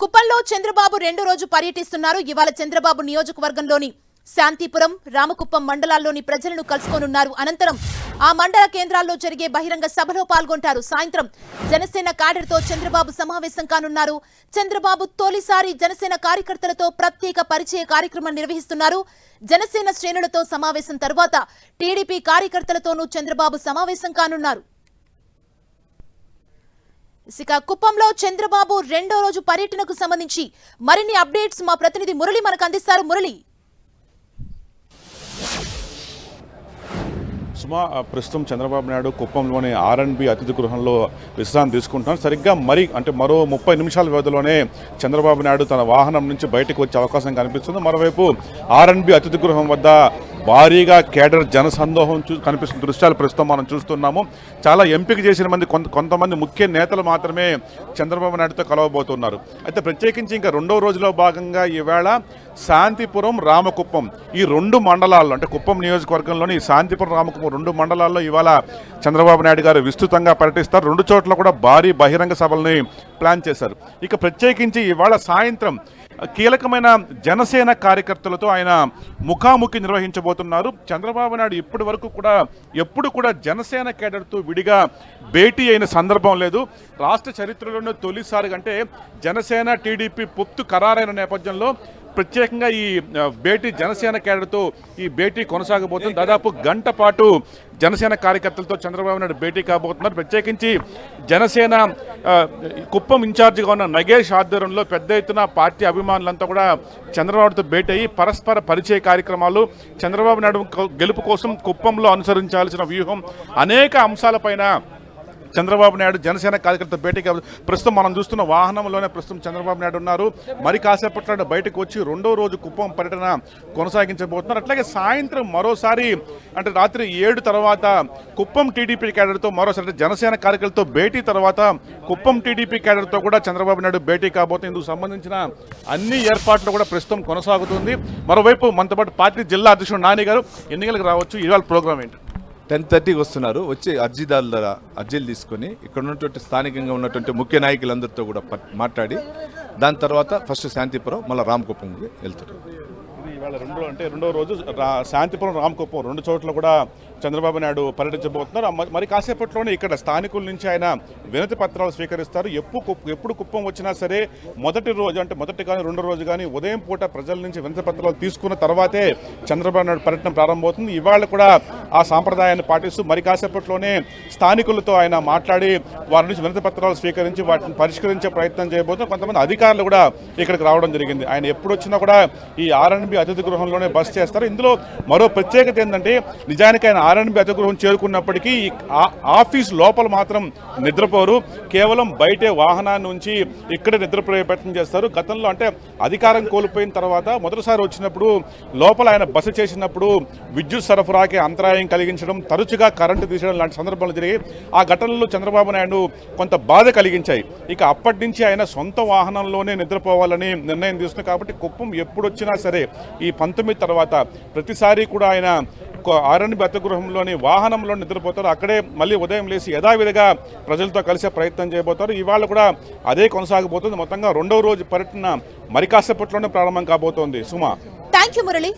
కుప్పంలో చంద్రబాబు రెండో రోజు పర్యటిస్తున్నారు. ఇవాళ చంద్రబాబు నియోజకవర్గంలోని శాంతిపురం, రామకుప్పం మండలాల్లోని ప్రజలను కలుసుకోనున్నారు. అనంతరం ఆ మండల కేంద్రాల్లో జరిగే బహిరంగ సభలో పాల్గొంటారు. సాయంత్రం జనసేన క్యాడర్తో చంద్రబాబు సమావేశం కానున్నారు. చంద్రబాబు తొలిసారి జనసేన కార్యకర్తలతో ప్రత్యేక పరిచయ కార్యక్రమం నిర్వహిస్తున్నారు. జనసేన శ్రేణులతో సమావేశం తర్వాత టీడీపీ కార్యకర్తలతోనూ చంద్రబాబు సమావేశం కానున్నారు. ఇక కుప్పంలో చంద్రబాబు రెండో రోజు పర్యటనకు సంబంధించి మరిన్ని అప్డేట్స్ మా ప్రతినిధి మురళి మనకు అందిస్తారు. మురళి, సుమా, ప్రస్తుతం చంద్రబాబు నాయుడు కుప్పంలోని R&B అతిథి గృహంలో విశ్రాంతి తీసుకుంటున్నారు. సరిగ్గా మరో 30 నిమిషాల వ్యవధిలోనే చంద్రబాబు నాయుడు తన వాహనం నుంచి బయటకు వచ్చే అవకాశం కనిపిస్తుంది. మరోవైపు R&B అతిథి గృహం వద్ద భారీగా కేడర్ జనసందోహం కనిపిస్తున్న దృశ్యాలు ప్రస్తుతం మనం చూస్తున్నాము. చాలా ఎంపిక చేసిన మంది కొంతమంది ముఖ్య నేతలు మాత్రమే చంద్రబాబు నాయుడుతో కలవబోతున్నారు. అయితే ప్రత్యేకించి ఇంకా రెండో రోజులో భాగంగా ఈవేళ శాంతిపురం, రామకుప్పం ఈ రెండు మండలాల్లో, అంటే కుప్పం నియోజకవర్గంలోని శాంతిపురం, రామకుప్పం రెండు మండలాల్లో ఇవాళ చంద్రబాబు నాయుడు గారు విస్తృతంగా పర్యటిస్తారు. రెండు చోట్ల కూడా భారీ బహిరంగ సభల్ని ప్లాన్ చేశారు. ఇక ప్రత్యేకించి ఇవాళ సాయంత్రం కీలకమైన జనసేన కార్యకర్తలతో ఆయన ముఖాముఖి నిర్వహించబోతున్నారు. చంద్రబాబు నాయుడు ఎప్పుడు కూడా జనసేన కేడర్తో విడిగా భేటీ అయిన సందర్భం లేదు. రాష్ట్ర చరిత్రలోనే తొలిసారిగా, అంటే జనసేన టీడీపీ పొత్తు ఖరారైన నేపథ్యంలో ప్రత్యేకంగా ఈ భేటీ జనసేన కేడర్తో ఈ భేటీ కొనసాగబోతుంది. దాదాపు గంట పాటు జనసేన కార్యకర్తలతో చంద్రబాబు నాయుడు భేటీ కాబోతున్నారు. ప్రత్యేకించి జనసేన కుప్పం ఇన్ఛార్జిగా ఉన్న నగేష్ ఆధ్వర్యంలో పెద్ద ఎత్తున పార్టీ అభిమానులంతా కూడా చంద్రబాబుతో భేటీ అయ్యి పరస్పర పరిచయ కార్యక్రమాలు, చంద్రబాబు నాయుడు గెలుపు కోసం కుప్పంలో అనుసరించాల్సిన వ్యూహం, అనేక అంశాలపైన చంద్రబాబు నాయుడు జనసేన కార్యకర్త భేటీకి ప్రస్తుతం మనం చూస్తున్న వాహనంలోనే ప్రస్తుతం చంద్రబాబు నాయుడు ఉన్నారు. మరి కాసేపట్లో బయటకు వచ్చి రెండో రోజు కుప్పం పర్యటన కొనసాగించబోతున్నారు. అట్లాగే సాయంత్రం మరోసారి, అంటే రాత్రి 7 తర్వాత కుప్పం టీడీపీ క్యాడర్తో మరోసారి జనసేన కార్యకర్తలతో భేటీ తర్వాత కుప్పం టీడీపీ క్యాడర్తో కూడా చంద్రబాబు నాయుడు భేటీ కాబోతుంది. ఇందుకు సంబంధించిన అన్ని ఏర్పాట్లు కూడా ప్రస్తుతం కొనసాగుతుంది. మరోవైపు మనతో పాటు పార్టీ జిల్లా అధ్యక్షుడు నాని గారు ఎన్నికలకు రావచ్చు, ఇవాళ ప్రోగ్రామ్ ఏంటి? 10:30కి వస్తున్నారు. వచ్చి అర్జీలు తీసుకొని ఇక్కడ ఉన్నటువంటి స్థానికంగా ఉన్నటువంటి ముఖ్య నాయకులందరితో కూడా మాట్లాడి దాని తర్వాత ఫస్ట్ శాంతిపురం, మళ్ళీ రామకుప్పంకి వెళ్తారు. ఇవాళ రెండో రోజు శాంతిపురం, రామకుప్పం రెండు చోట్ల కూడా చంద్రబాబు నాయుడు పర్యటించబోతున్నారు. మరి కాసేపట్లోనే ఇక్కడ స్థానికుల నుంచి ఆయన వినతి పత్రాలు స్వీకరిస్తారు. ఎప్పుడు కుప్పం వచ్చినా సరే మొదటి రోజు, అంటే మొదటి కానీ రెండో రోజు కానీ ఉదయం పూట ప్రజల నుంచి వినతి పత్రాలు తీసుకున్న తర్వాతే చంద్రబాబు నాయుడు పర్యటన ప్రారంభమవుతుంది. ఇవాళ కూడా ఆ సాంప్రదాయాన్ని పాటిస్తూ మరి కాసేపట్లోనే స్థానికులతో ఆయన మాట్లాడి వారి నుంచి వినతి పత్రాలు స్వీకరించి వాటిని పరిష్కరించే ప్రయత్నం చేయబోతున్నారు. కొంతమంది అధికారులు కూడా ఇక్కడికి రావడం జరిగింది. ఆయన ఎప్పుడు వచ్చినా కూడా ఈ R&B అతిథి గృహంలోనే బస చేస్తారు. ఇందులో మరో ప్రత్యేకత ఏంటంటే, నిజానికి ఆయన R&B అతిథి గృహం చేరుకున్నప్పటికీ ఆఫీస్ లోపల మాత్రం నిద్రపోరు. కేవలం బయటే వాహనాన్ని ఉంచి ఇక్కడే నిద్రపోయే ప్రయత్నం చేస్తారు. గతంలో, అంటే అధికారం కోల్పోయిన తర్వాత మొదటిసారి వచ్చినప్పుడు లోపల ఆయన బస చేసినప్పుడు విద్యుత్ సరఫరాకి అంతరాయం కలిగించడం, తరచుగా కరెంటు తీసేయడం లాంటి సందర్భాలు జరిగాయి. ఆ ఘటనలో చంద్రబాబు నాయుడు కొంత బాధ కలిగించాయి. ఇక అప్పటి నుంచి ఆయన సొంత వాహనంలోనే నిద్రపోవాలని నిర్ణయం తీసుకున్నారు. కాబట్టి కుప్పం ఎప్పుడు వచ్చినా సరే ఈ 19 తర్వాత ప్రతిసారి కూడా ఆయన R&B అతిథి గృహంలోని వాహనంలో నిద్రపోతారు. అక్కడే మళ్ళీ ఉదయం లేచి యథావిధిగా ప్రజలతో కలిసే ప్రయత్నం చేయబోతారు. ఇవాళ కూడా అదే కొనసాగబోతుంది. మొత్తంగా రెండవ రోజు పర్యటన మరి కాసేపట్లోనే ప్రారంభం కాబోతోంది. సుమా, థ్యాంక్ యూ మురళి.